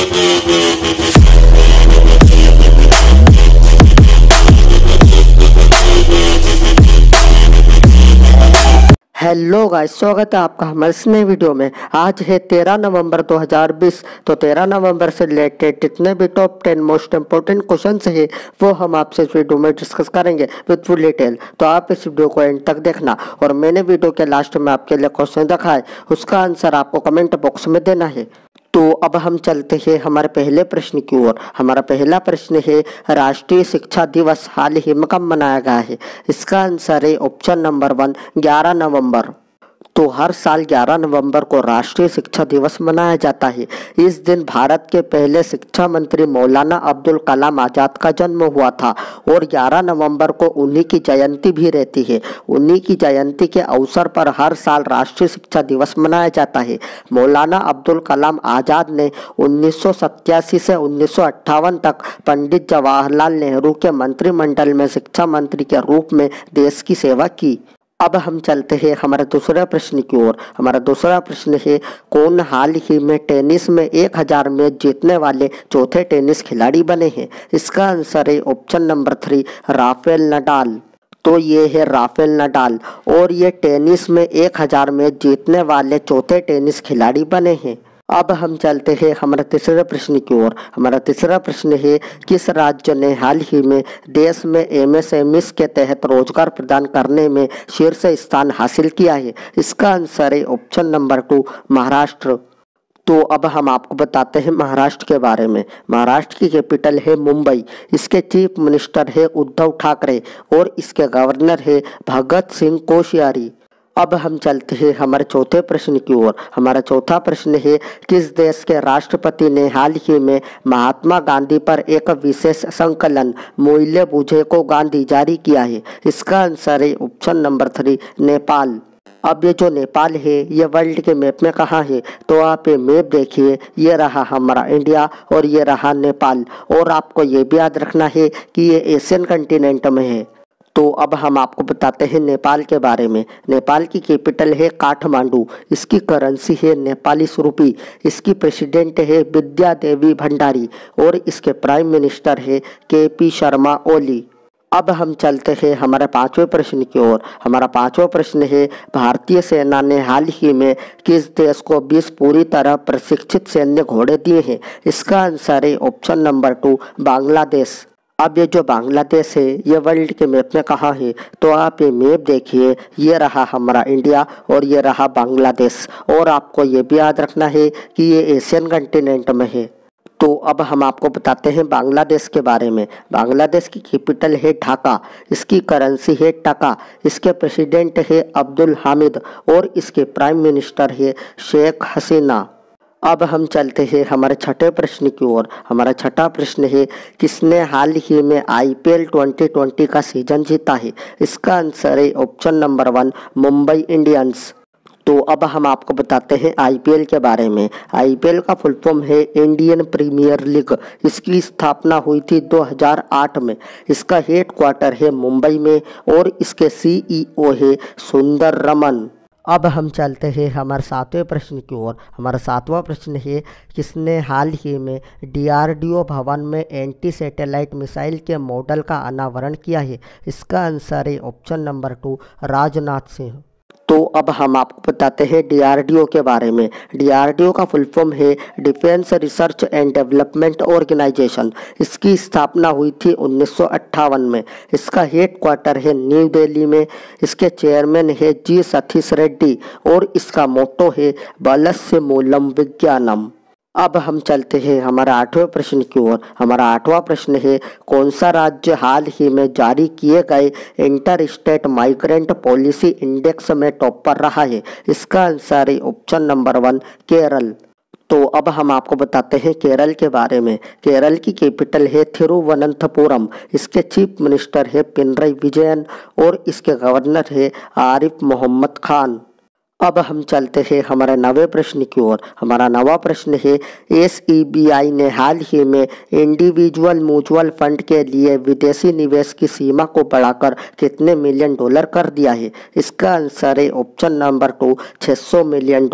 Hello guys, स्वागत है आपका हमारे इस नए वीडियो में। आज है 13 नवंबर 2020। तो 13 नवंबर से रिलेटेड जितने भी टॉप 10 मोस्ट इम्पोर्टेंट क्वेश्चन है वो हम आपसे इस वीडियो में डिस्कस करेंगे विद फुल डिटेल। तो आप इस वीडियो को एंड तक देखना और मैंने वीडियो के लास्ट में आपके लिए क्वेश्चन रखा है, उसका आंसर आपको कमेंट बॉक्स में देना है। तो अब हम चलते हैं हमारे पहले प्रश्न की ओर। हमारा पहला प्रश्न है, राष्ट्रीय शिक्षा दिवस हाल ही में कब मनाया गया है? इसका आंसर है ऑप्शन नंबर 1, 11 नवंबर। तो हर साल 11 नवंबर को राष्ट्रीय शिक्षा दिवस मनाया जाता है। इस दिन भारत के पहले शिक्षा मंत्री मौलाना अब्दुल कलाम आज़ाद का जन्म हुआ था और 11 नवंबर को उन्हीं की जयंती भी रहती है। उन्हीं की जयंती के अवसर पर हर साल राष्ट्रीय शिक्षा दिवस मनाया जाता है। मौलाना अब्दुल कलाम आज़ाद ने 1987 से 1958 तक पंडित जवाहरलाल नेहरू के मंत्रिमंडल में शिक्षा मंत्री के रूप में देश की सेवा की। अब हम चलते हैं हमारे दूसरे प्रश्न की ओर। हमारा दूसरा प्रश्न है, कौन हाल ही में टेनिस में 1000 मैच जीतने वाले चौथे टेनिस खिलाड़ी बने हैं? इसका आंसर है ऑप्शन नंबर 3, राफेल नडाल। तो ये है राफेल नडाल और ये टेनिस में 1000 मैच जीतने वाले चौथे टेनिस खिलाड़ी बने हैं। अब हम चलते हैं हमारे तीसरे प्रश्न की ओर। हमारा तीसरा प्रश्न है, किस राज्य ने हाल ही में देश में एमएसएमई के तहत रोजगार प्रदान करने में शीर्ष स्थान हासिल किया है? इसका आंसर है ऑप्शन नंबर 2, महाराष्ट्र। तो अब हम आपको बताते हैं महाराष्ट्र के बारे में। महाराष्ट्र की कैपिटल है मुंबई। इसके चीफ मिनिस्टर है उद्धव ठाकरे और इसके गवर्नर है भगत सिंह कोश्यारी। अब हम चलते हैं हमारे चौथे प्रश्न की ओर। हमारा चौथा प्रश्न है, किस देश के राष्ट्रपति ने हाल ही में महात्मा गांधी पर एक विशेष संकलन मूल्य बूझे को गांधी जारी किया है? इसका आंसर है ऑप्शन नंबर 3, नेपाल। अब ये जो नेपाल है ये वर्ल्ड के मैप में कहाँ है? तो आप ये मैप देखिए, ये रहा हमारा इंडिया और ये रहा नेपाल। और आपको ये भी याद रखना है कि ये एशियन कंटिनेंट में है। तो अब हम आपको बताते हैं नेपाल के बारे में। नेपाल की कैपिटल है काठमांडू। इसकी करेंसी है नेपाली रुपी। इसकी प्रेसिडेंट है विद्या देवी भंडारी और इसके प्राइम मिनिस्टर है केपी शर्मा ओली। अब हम चलते हैं हमारे पांचवें प्रश्न की ओर। हमारा पांचवा प्रश्न है, भारतीय सेना ने हाल ही में किस देश को 20 पूरी तरह प्रशिक्षित सैन्य घोड़े दिए हैं? इसका आंसर है ऑप्शन नंबर 2, बांग्लादेश। अब ये जो बांग्लादेश है ये वर्ल्ड के मैप में कहाँ है? तो आप ये मैप देखिए, ये रहा हमारा इंडिया और ये रहा बांग्लादेश। और आपको ये भी याद रखना है कि ये एशियन कंटिनेंट में है। तो अब हम आपको बताते हैं बांग्लादेश के बारे में। बांग्लादेश की कैपिटल है ढाका। इसकी करेंसी है टका। इसके प्रेसिडेंट है अब्दुल हामिद और इसके प्राइम मिनिस्टर है शेख हसीना। अब हम चलते हैं हमारे छठे प्रश्न की ओर। हमारा छठा प्रश्न है, किसने हाल ही में IPL 2020 का सीजन जीता है? इसका आंसर है ऑप्शन नंबर 1, मुंबई इंडियंस। तो अब हम आपको बताते हैं IPL के बारे में। IPL का फुल फॉर्म है इंडियन प्रीमियर लीग। इसकी स्थापना हुई थी 2008 में। इसका हेड क्वार्टर है मुंबई में और इसके CEO है सुंदर रमन। अब हम चलते हैं हमारे सातवें प्रश्न की ओर। हमारा सातवां प्रश्न है, किसने हाल ही में DRDO भवन में एंटी सैटेलाइट मिसाइल के मॉडल का अनावरण किया है? इसका आंसर है ऑप्शन नंबर 2, राजनाथ सिंह। तो अब हम आपको बताते हैं DRDO के बारे में। DRDO का फुल फॉर्म है defence research and development organisation. इसकी स्थापना हुई थी 1958 में। इसका हेड क्वार्टर है न्यू दिल्ली में। इसके चेयरमैन है जी सतीश रेड्डी और इसका मोटो है बलस्य मूलम विज्ञानम। अब हम चलते हैं हमारा आठवें प्रश्न की ओर। हमारा आठवां प्रश्न है, कौन सा राज्य हाल ही में जारी किए गए inter state migrant policy index में टॉप पर रहा है? इसका आंसर है ऑप्शन नंबर 1, केरल। तो अब हम आपको बताते हैं केरल के बारे में। केरल की कैपिटल है थिरुवनंतपुरम। इसके चीफ मिनिस्टर है पिनरई विजयन और इसके गवर्नर है आरिफ मोहम्मद खान। अब हम चलते हैं हमारे नवे प्रश्न की ओर। हमारा नवा प्रश्न है, SEBI ने हाल ही में इंडिविजुअल म्यूचुअल फंड के लिए विदेशी निवेश की सीमा को बढ़ाकर कितने मिलियन डॉलर कर दिया है? इसका आंसर है ऑप्शन नंबर 2, $600 मिलियन।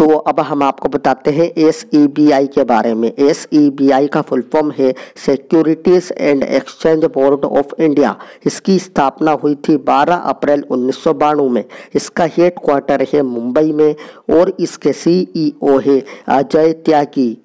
तो अब हम आपको बताते हैं SEBI के बारे में। SEBI का फुल फॉर्म है securities and exchange board of India. इसकी स्थापना हुई थी 12 अप्रैल 1992 में। इसका हेड क्वार्टर है मुंबई में और इसके CEO है अजय त्यागी।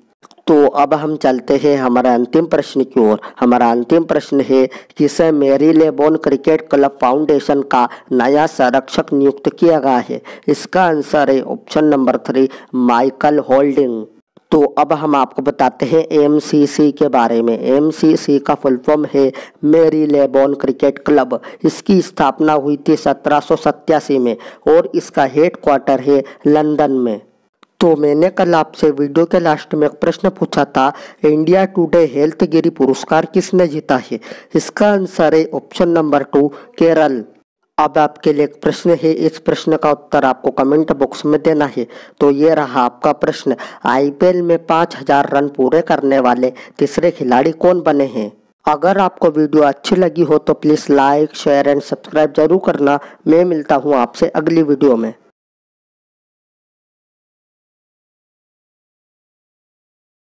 तो अब हम चलते हैं हमारे अंतिम प्रश्न की ओर। हमारा अंतिम प्रश्न है, किसे मेरीलेबोन क्रिकेट क्लब फाउंडेशन का नया संरक्षक नियुक्त किया गया है? इसका आंसर है ऑप्शन नंबर 3, माइकल होल्डिंग। तो अब हम आपको बताते हैं MCC के बारे में। MCC का फुल फॉर्म है मेरीलेबोन क्रिकेट क्लब। इसकी स्थापना हुई थी 1787 में और इसका हेड क्वार्टर है लंदन में। तो मैंने कल आपसे वीडियो के लास्ट में एक प्रश्न पूछा था, इंडिया टुडे हेल्थ गिरी पुरस्कार किसने जीता है? इसका आंसर है ऑप्शन नंबर 2, केरल। अब आपके लिए एक प्रश्न है, इस प्रश्न का उत्तर आपको कमेंट बॉक्स में देना है। तो ये रहा आपका प्रश्न, IPL में 5000 रन पूरे करने वाले तीसरे खिलाड़ी कौन बने हैं? अगर आपको वीडियो अच्छी लगी हो तो please like, share and subscribe जरूर करना। मैं मिलता हूँ आपसे अगली वीडियो में।